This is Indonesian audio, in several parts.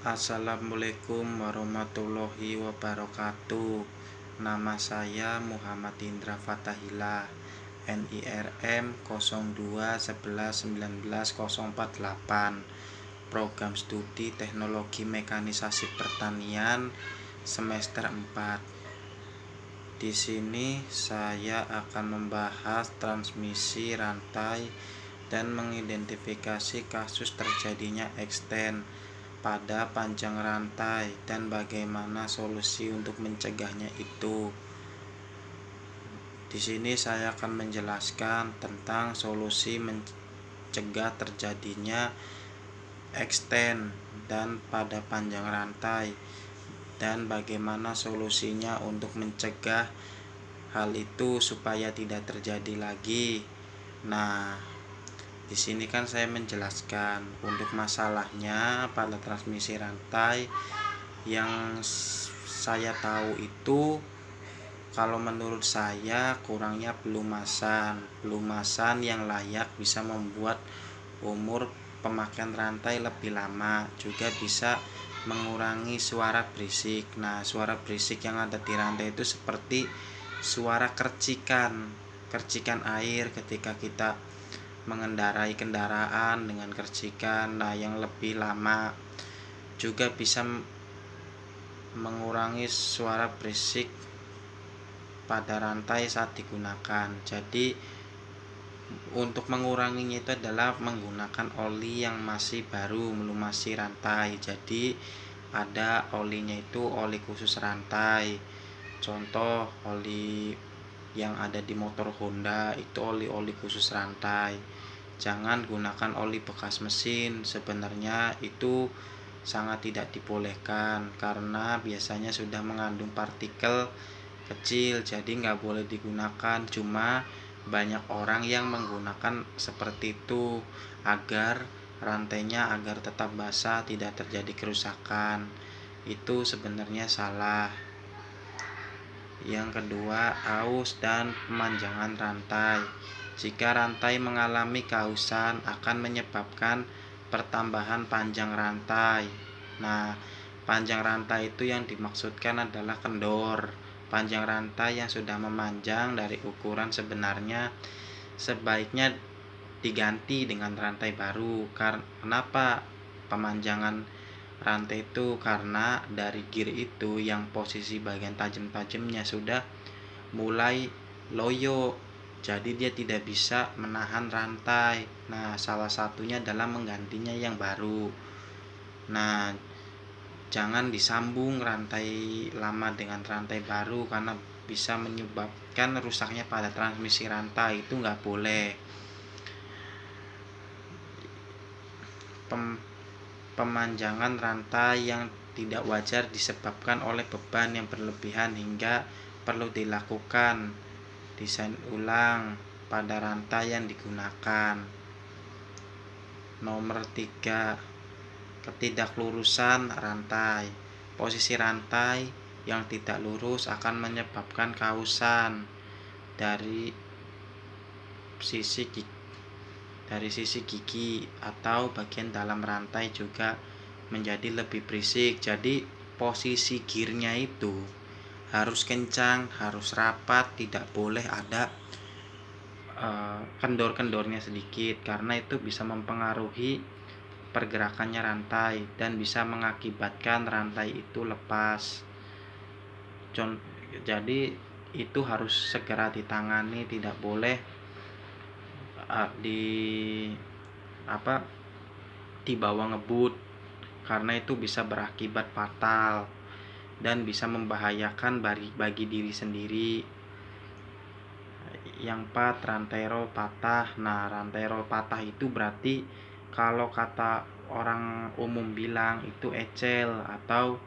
Assalamualaikum warahmatullahi wabarakatuh. Nama saya Muhammad Indra Fatahillah, NIRM 0211914048, Program Studi Teknologi Mekanisasi Pertanian semester 4. Di sini saya akan membahas transmisi rantai dan mengidentifikasi kasus terjadinya extend pada panjang rantai dan bagaimana solusi untuk mencegahnya itu. Di sini saya akan menjelaskan tentang solusi mencegah terjadinya extend dan pada panjang rantai dan bagaimana solusinya untuk mencegah hal itu supaya tidak terjadi lagi. Nah, di sini kan saya menjelaskan untuk masalahnya pada transmisi rantai yang saya tahu itu, kalau menurut saya kurangnya pelumasan yang layak bisa membuat umur pemakaian rantai lebih lama, juga bisa mengurangi suara berisik. Nah, suara berisik yang ada di rantai itu seperti suara kercikan air ketika kita mengendarai kendaraan dengan kercikan yang lebih lama, juga bisa mengurangi suara berisik pada rantai saat digunakan. Jadi untuk menguranginya itu adalah menggunakan oli yang masih baru melumasi rantai. Jadi ada olinya itu oli khusus rantai. Contoh oli yang ada di motor Honda itu oli khusus rantai. Jangan gunakan oli bekas mesin. Sebenarnya itu sangat tidak dibolehkan karena biasanya sudah mengandung partikel kecil, jadi nggak boleh digunakan. Cuma banyak orang yang menggunakan seperti itu agar rantainya agar tetap basah, tidak terjadi kerusakan. Itu sebenarnya salah. Yang kedua, aus dan pemanjangan rantai. Jika rantai mengalami keausan akan menyebabkan pertambahan panjang rantai. Nah, panjang rantai itu yang dimaksudkan adalah kendor. Panjang rantai yang sudah memanjang dari ukuran sebenarnya sebaiknya diganti dengan rantai baru. Kenapa pemanjangan rantai itu? Karena dari gear itu yang posisi bagian tajam-tajamnya sudah mulai loyo, jadi dia tidak bisa menahan rantai. Nah, salah satunya adalah menggantinya yang baru. Nah, jangan disambung rantai lama dengan rantai baru karena bisa menyebabkan rusaknya pada transmisi rantai, itu nggak boleh. Pemanjangan rantai yang tidak wajar disebabkan oleh beban yang berlebihan hingga perlu dilakukan desain ulang pada rantai yang digunakan. Nomor 3, ketidaklurusan rantai. Posisi rantai yang tidak lurus akan menyebabkan kausan dari sisi gigi atau bagian dalam rantai, juga menjadi lebih berisik. Jadi posisi gearnya itu harus kencang, harus rapat, tidak boleh ada kendor-kendornya sedikit karena itu bisa mempengaruhi pergerakannya rantai dan bisa mengakibatkan rantai itu lepas. Jadi itu harus segera ditangani, tidak boleh dibawa ngebut karena itu bisa berakibat fatal dan bisa membahayakan bagi diri sendiri. Yang 4, rantai roll patah. Nah, rantai roll patah itu berarti kalau kata orang umum bilang itu ecel atau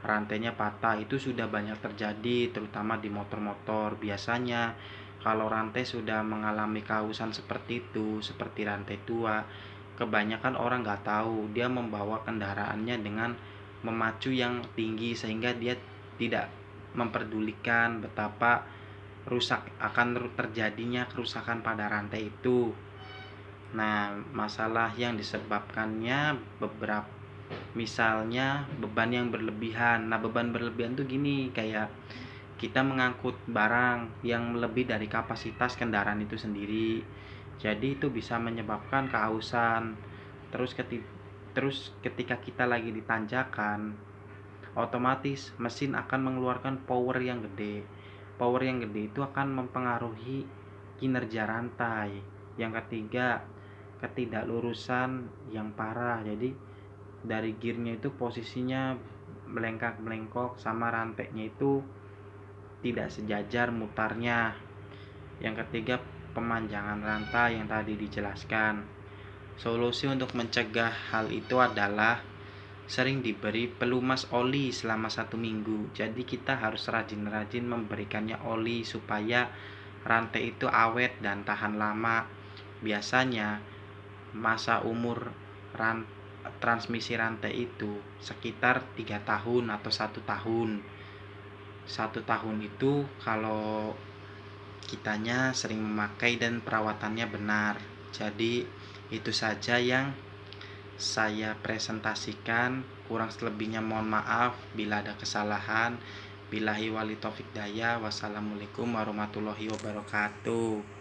rantainya patah, itu sudah banyak terjadi terutama di motor-motor. Biasanya kalau rantai sudah mengalami kausan seperti itu, seperti rantai tua, kebanyakan orang nggak tahu, dia membawa kendaraannya dengan memacu yang tinggi sehingga dia tidak memperdulikan betapa akan terjadinya kerusakan pada rantai itu. Nah, masalah yang disebabkannya Misalnya beban yang berlebihan. Nah, beban berlebihan tuh gini, kayak kita mengangkut barang yang lebih dari kapasitas kendaraan itu sendiri. Jadi itu bisa menyebabkan kehausan. Terus ketika kita lagi di tanjakan, otomatis mesin akan mengeluarkan power yang gede. Power yang gede itu akan mempengaruhi kinerja rantai. Yang ketiga, ketidaklurusan yang parah. Jadi dari gearnya itu posisinya melengkak-melengkok, sama rantainya itu tidak sejajar mutarnya. Yang ketiga, pemanjangan rantai yang tadi dijelaskan. Solusi untuk mencegah hal itu adalah sering diberi pelumas oli selama 1 minggu. Jadi kita harus rajin-rajin memberikannya oli supaya rantai itu awet dan tahan lama. Biasanya masa umur transmisi rantai itu sekitar 3 tahun atau 1 tahun. 1 tahun itu kalau kitanya sering memakai dan perawatannya benar. Jadi itu saja yang saya presentasikan. Kurang selebihnya mohon maaf bila ada kesalahan. Billahi wali taufik daya. Wassalamualaikum warahmatullahi wabarakatuh.